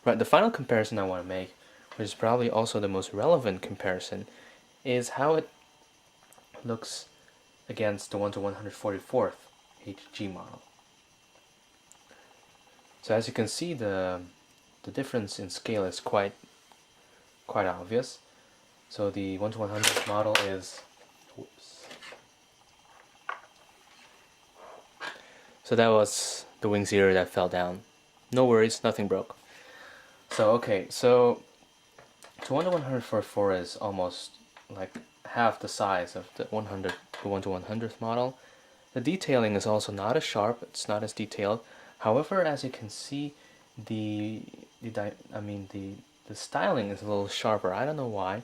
Right, the final comparison I want to make, which is probably also the most relevant comparison, is how it looks against the 1 to 144th HG model. So as you can see, the difference in scale is quite obvious. So the 1 to 100th model is, whoops. So that was the wing zero that fell down. No worries, nothing broke. So okay, so 1 to 144 is almost like half the size of the 1 to 100th model. The detailing is also not as sharp, it's not as detailed. However, as you can see, the styling is a little sharper. I don't know why,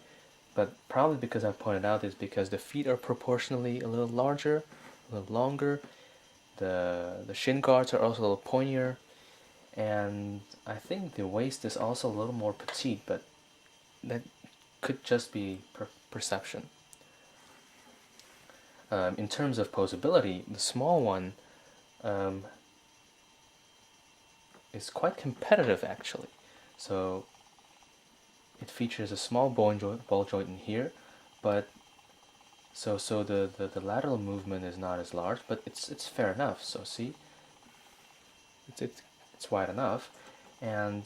but probably because I pointed out is because the feet are proportionally a little larger, a little longer. The shin guards are also a little pointier, and I think the waist is also a little more petite, but that could just be perception. In terms of posability, the small one is quite competitive actually. So it features a small ball joint in here, but so the lateral movement is not as large, but it's fair enough. So see, it's wide enough, and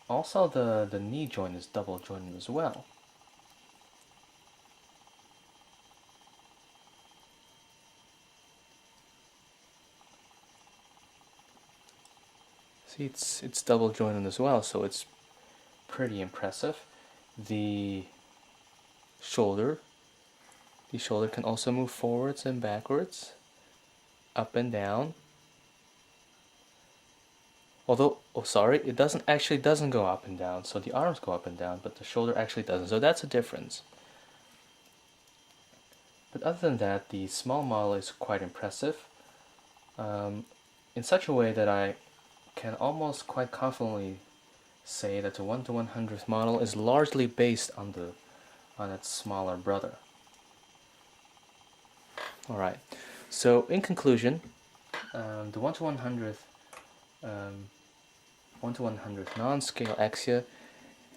also the knee joint is double jointed as well. See, it's double jointed as well, so it's pretty impressive. The shoulder can also move forwards and backwards, up and down. Although, oh sorry, it doesn't go up and down. So the arms go up and down, but the shoulder actually doesn't. So that's a difference. But other than that, the small model is quite impressive, in such a way that I can almost quite confidently say that the 1 to 100th model is largely based on its smaller brother. Alright, so in conclusion, the 1 to 100th 1 to 100th non-scale Exia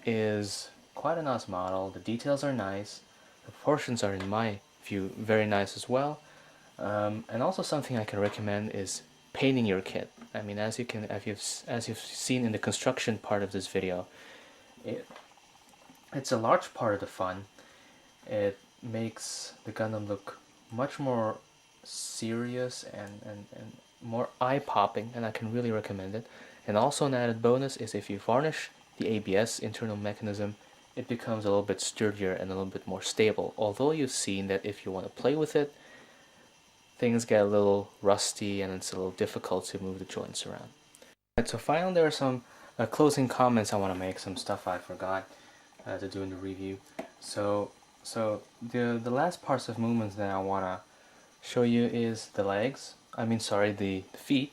is quite a nice model. The details are nice. The proportions are, in my view, very nice as well. And also something I can recommend is painting your kit. I mean, as you've seen in the construction part of this video, it's a large part of the fun. It makes the Gundam look much more serious and more eye-popping, and I can really recommend it. And also an added bonus is if you varnish the ABS internal mechanism, it becomes a little bit sturdier and a little bit more stable. Although you've seen that if you want to play with it, things get a little rusty and it's a little difficult to move the joints around. Right, so finally there are some closing comments I want to make, some stuff I forgot to do in the review. So the last parts of movements that I want to show you is the legs. The feet.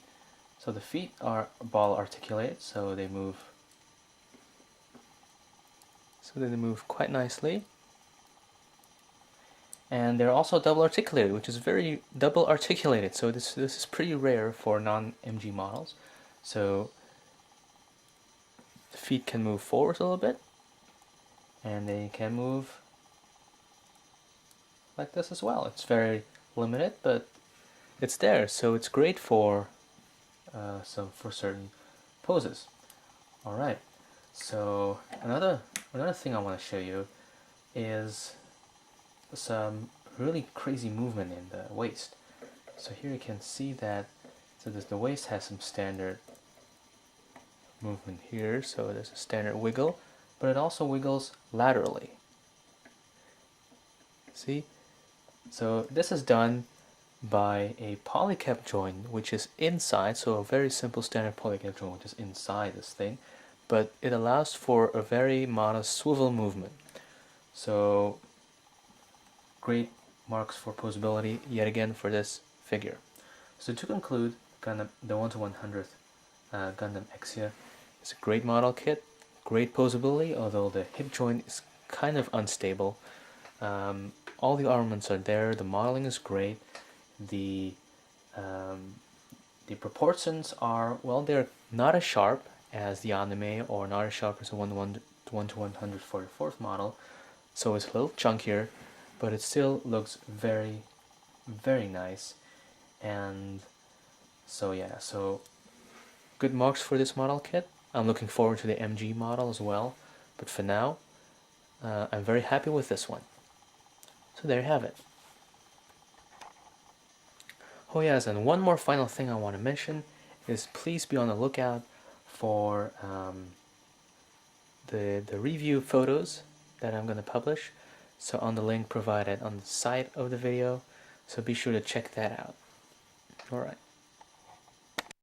So the feet are ball articulated, so they move quite nicely. And they're also double articulated, which is very double articulated. So this is pretty rare for non-MG models. So the feet can move forward a little bit, and they can move like this as well. It's very limited, but it's there. So it's great for certain poses. All right. So another thing I want to show you is some really crazy movement in the waist. So here you can see that the waist has some standard movement here, so there's a standard wiggle, but it also wiggles laterally. See? So this is done by a polycap joint which is inside, so a very simple standard polycap joint which is inside this thing, but it allows for a very modest swivel movement. So great marks for posability yet again for this figure. So to conclude, the 1 to 100th Gundam Exia is a great model kit, great posability, although the hip joint is kind of unstable. All the armaments are there, the modeling is great, the proportions are, well, they're not as sharp as the anime or an artist shop versus 1 to 144th model, so it's a little chunkier, but it still looks very, very nice. And so yeah, so good marks for this model kit. I'm looking forward to the MG model as well, but for now, I'm very happy with this one. So there you have it. Oh yes, and one more final thing I want to mention is please be on the lookout for the review photos that I'm going to publish. So on the link provided on the side of the video, so be sure to check that out. Alright.